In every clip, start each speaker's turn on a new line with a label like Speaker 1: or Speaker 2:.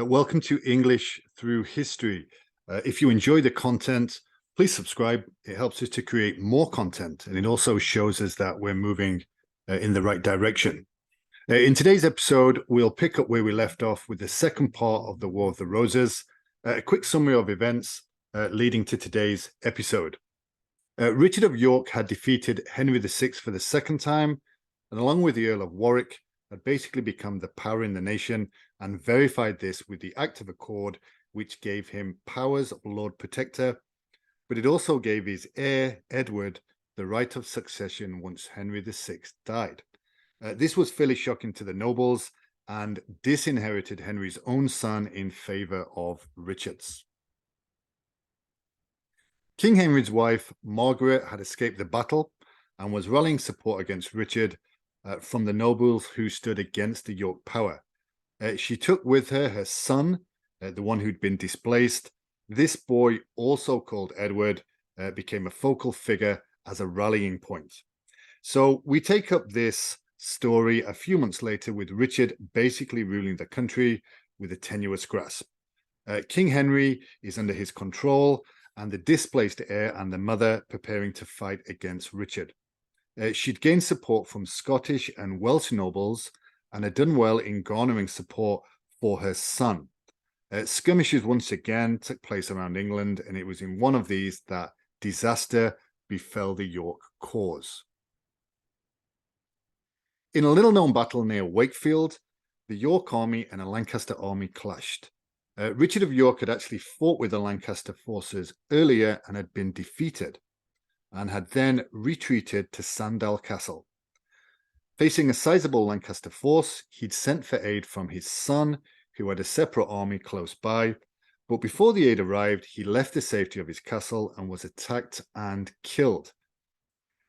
Speaker 1: Welcome to English Through History. If you enjoy the content, please subscribe. It helps us to create more content, and it also shows us that we're moving in the right direction. In today's episode, we'll pick up where we left off with the second part of the War of the Roses, a quick summary of events leading to today's episode. Richard of York had defeated Henry VI for the second time, and along with the Earl of Warwick, had basically become the power in the nation and verified this with the Act of Accord, which gave him powers of Lord Protector, but it also gave his heir, Edward, the right of succession once Henry VI died. This was fairly shocking to the nobles and disinherited Henry's own son in favour of Richard's. King Henry's wife, Margaret, had escaped the battle and was rallying support against Richard from the nobles who stood against the York power. She took with her her son, the one who'd been displaced. This boy, also called Edward, became a focal figure as a rallying point. So we take up this story a few months later with Richard basically ruling the country with a tenuous grasp. King Henry is under his control, and the displaced heir and the mother preparing to fight against Richard. She'd gained support from Scottish and Welsh nobles and had done well in garnering support for her son. Skirmishes once again took place around England, and it was in one of these that disaster befell the York cause. In a little-known battle near Wakefield, the York army and a Lancaster army clashed. Richard of York had actually fought with the Lancaster forces earlier and had been defeated, and had then retreated to Sandal Castle. Facing a sizable Lancaster force, he'd sent for aid from his son, who had a separate army close by, but before the aid arrived, he left the safety of his castle and was attacked and killed.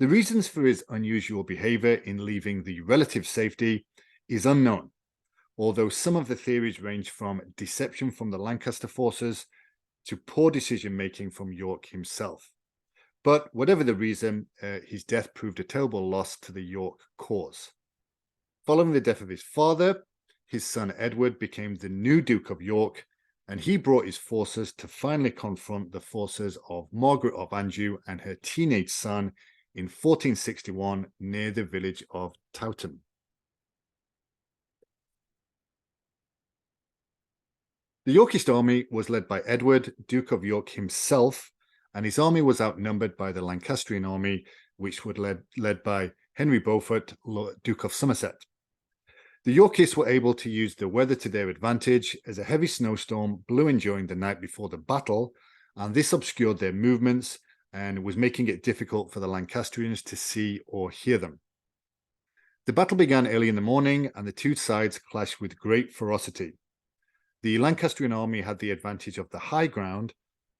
Speaker 1: The reasons for his unusual behaviour in leaving the relative safety is unknown, although some of the theories range from deception from the Lancaster forces to poor decision-making from York himself. But whatever the reason, his death proved a terrible loss to the York cause. Following the death of his father, his son Edward became the new Duke of York, and he brought his forces to finally confront the forces of Margaret of Anjou and her teenage son in 1461 near the village of Towton. The Yorkist army was led by Edward, Duke of York himself, and his army was outnumbered by the Lancastrian army, which was led by Henry Beaufort, Duke of Somerset. The Yorkists were able to use the weather to their advantage, as a heavy snowstorm blew in during the night before the battle, and this obscured their movements and was making it difficult for the Lancastrians to see or hear them. The battle began early in the morning, and the two sides clashed with great ferocity. The Lancastrian army had the advantage of the high ground,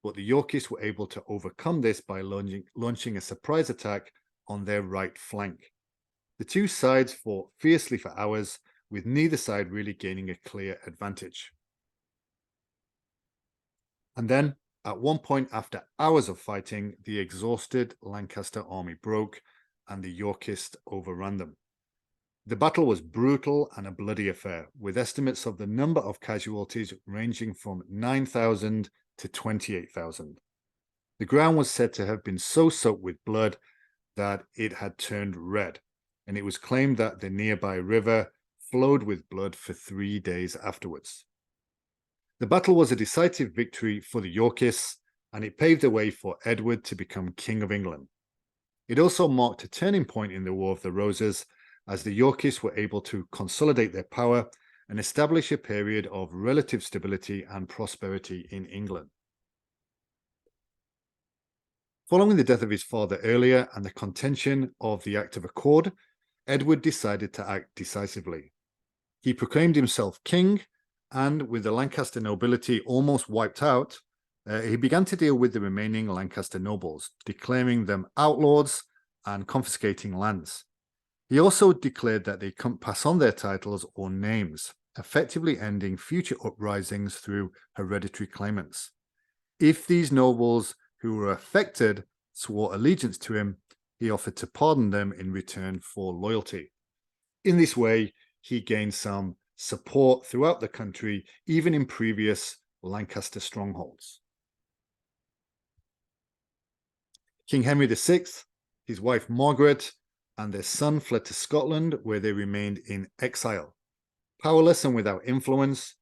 Speaker 1: but the Yorkists were able to overcome this by launching a surprise attack on their right flank. The two sides fought fiercely for hours, with neither side really gaining a clear advantage. And then, at one point after hours of fighting, the exhausted Lancaster army broke, and the Yorkists overran them. The battle was brutal and a bloody affair, with estimates of the number of casualties ranging from 9,000 to 28,000. The ground was said to have been so soaked with blood that it had turned red, and it was claimed that the nearby river flowed with blood for 3 days afterwards. The battle was a decisive victory for the Yorkists, and it paved the way for Edward to become King of England. It also marked a turning point in the War of the Roses, as the Yorkists were able to consolidate their power and establish a period of relative stability and prosperity in England. Following the death of his father earlier and the contention of the Act of Accord, Edward decided to act decisively. He proclaimed himself king, and with the Lancaster nobility almost wiped out, he began to deal with the remaining Lancaster nobles, declaring them outlaws and confiscating lands. He also declared that they couldn't pass on their titles or names, effectively ending future uprisings through hereditary claimants. If these nobles who were affected swore allegiance to him, he offered to pardon them in return for loyalty. In this way, he gained some support throughout the country, even in previous Lancaster strongholds. King Henry VI, his wife Margaret, and their son fled to Scotland, where they remained in exile. Powerless and without influence,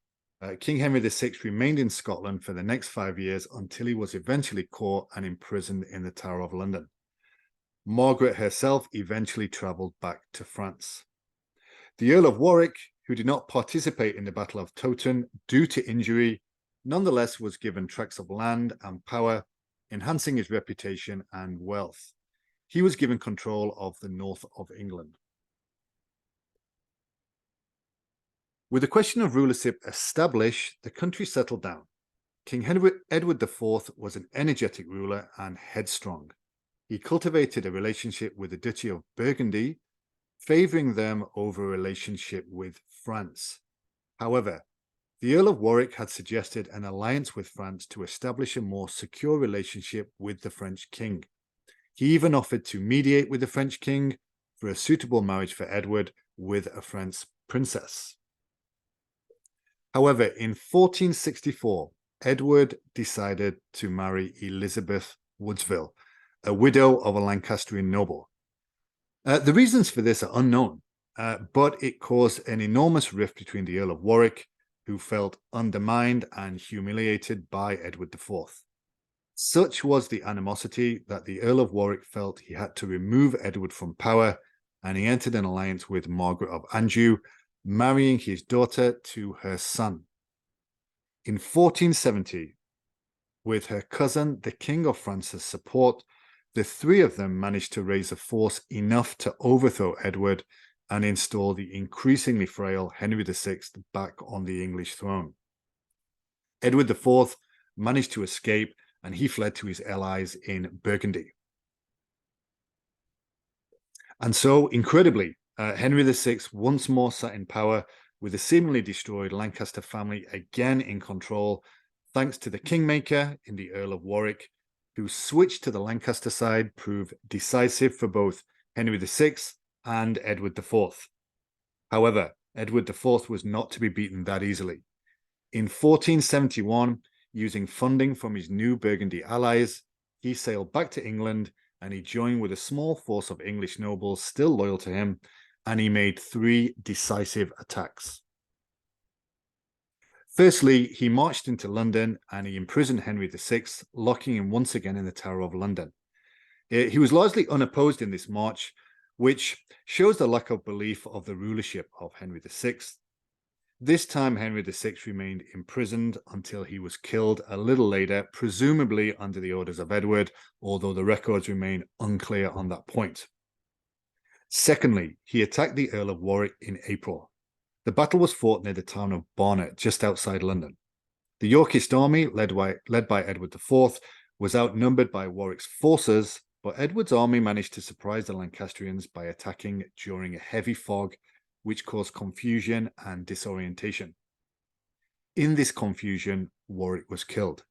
Speaker 1: King Henry VI remained in Scotland for the next 5 years until he was eventually caught and imprisoned in the Tower of London. Margaret herself eventually travelled back to France. The Earl of Warwick, who did not participate in the Battle of Towton due to injury, nonetheless was given tracts of land and power, enhancing his reputation and wealth. He was given control of the north of England. With the question of rulership established, the country settled down. King Edward IV was an energetic ruler and headstrong. He cultivated a relationship with the Duchy of Burgundy, favouring them over a relationship with France. However, the Earl of Warwick had suggested an alliance with France to establish a more secure relationship with the French king. He even offered to mediate with the French king for a suitable marriage for Edward with a French princess. However, in 1464, Edward decided to marry Elizabeth Woodville, a widow of a Lancastrian noble. The reasons for this are unknown, but it caused an enormous rift between the Earl of Warwick, who felt undermined and humiliated by Edward IV. Such was the animosity that the Earl of Warwick felt he had to remove Edward from power, and he entered an alliance with Margaret of Anjou, marrying his daughter to her son. In 1470, with her cousin, the King of France's support, the three of them managed to raise a force enough to overthrow Edward and install the increasingly frail Henry VI back on the English throne. Edward IV managed to escape, and he fled to his allies in Burgundy. And so, incredibly, Henry VI once more sat in power with the seemingly destroyed Lancaster family again in control, thanks to the kingmaker in the Earl of Warwick, who switched to the Lancaster side, proved decisive for both Henry VI and Edward IV. However, Edward IV was not to be beaten that easily. In 1471, using funding from his new Burgundy allies, he sailed back to England, and he joined with a small force of English nobles still loyal to him, and he made 3 decisive attacks. Firstly, he marched into London and he imprisoned Henry VI, locking him once again in the Tower of London. He was largely unopposed in this march, which shows the lack of belief of the rulership of Henry VI. This time, Henry VI remained imprisoned until he was killed a little later, presumably under the orders of Edward, although the records remain unclear on that point. Secondly, he attacked the Earl of Warwick in April. The battle was fought near the town of Barnet, just outside London. The Yorkist army, led by Edward IV, was outnumbered by Warwick's forces, but Edward's army managed to surprise the Lancastrians by attacking during a heavy fog, which caused confusion and disorientation. In this confusion, Warwick was killed.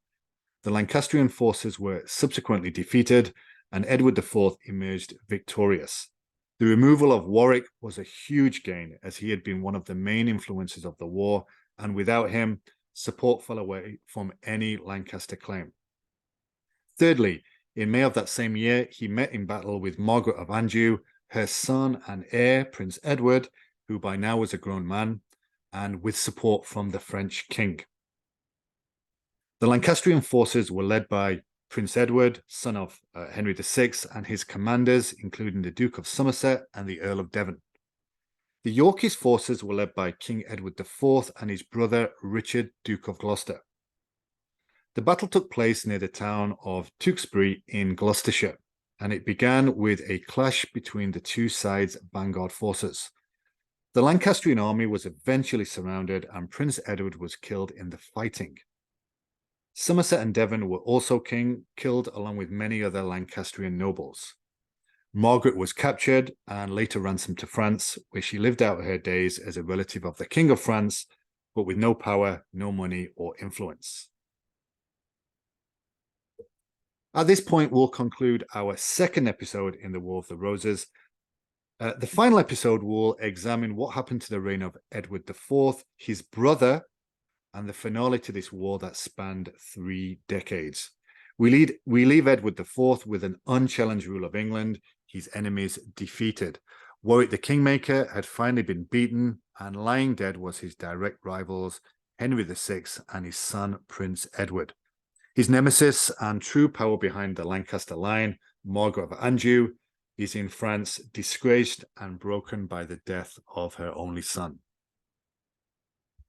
Speaker 1: The Lancastrian forces were subsequently defeated, and Edward IV emerged victorious. The removal of Warwick was a huge gain, as he had been one of the main influences of the war, and without him, support fell away from any Lancaster claim. Thirdly, in May of that same year, he met in battle with Margaret of Anjou, her son and heir, Prince Edward, who by now was a grown man, and with support from the French king. The Lancastrian forces were led by Prince Edward, son of Henry VI, and his commanders, including the Duke of Somerset and the Earl of Devon. The Yorkist forces were led by King Edward IV and his brother Richard, Duke of Gloucester. The battle took place near the town of Tewkesbury in Gloucestershire, and it began with a clash between the two sides' vanguard forces. The Lancastrian army was eventually surrounded, and Prince Edward was killed in the fighting. Somerset and Devon were also killed, along with many other Lancastrian nobles. Margaret was captured and later ransomed to France, where she lived out her days as a relative of the King of France, but with no power, no money, or influence. At this point, we'll conclude our second episode in the War of the Roses. The final episode will examine what happened to the reign of Edward IV, his brother, and the finale to this war that spanned 3 decades. We leave Edward IV with an unchallenged rule of England, his enemies defeated. Warwick the Kingmaker had finally been beaten, and lying dead was his direct rivals, Henry VI and his son, Prince Edward. His nemesis and true power behind the Lancaster line, Margaret of Anjou, is in France, disgraced and broken by the death of her only son.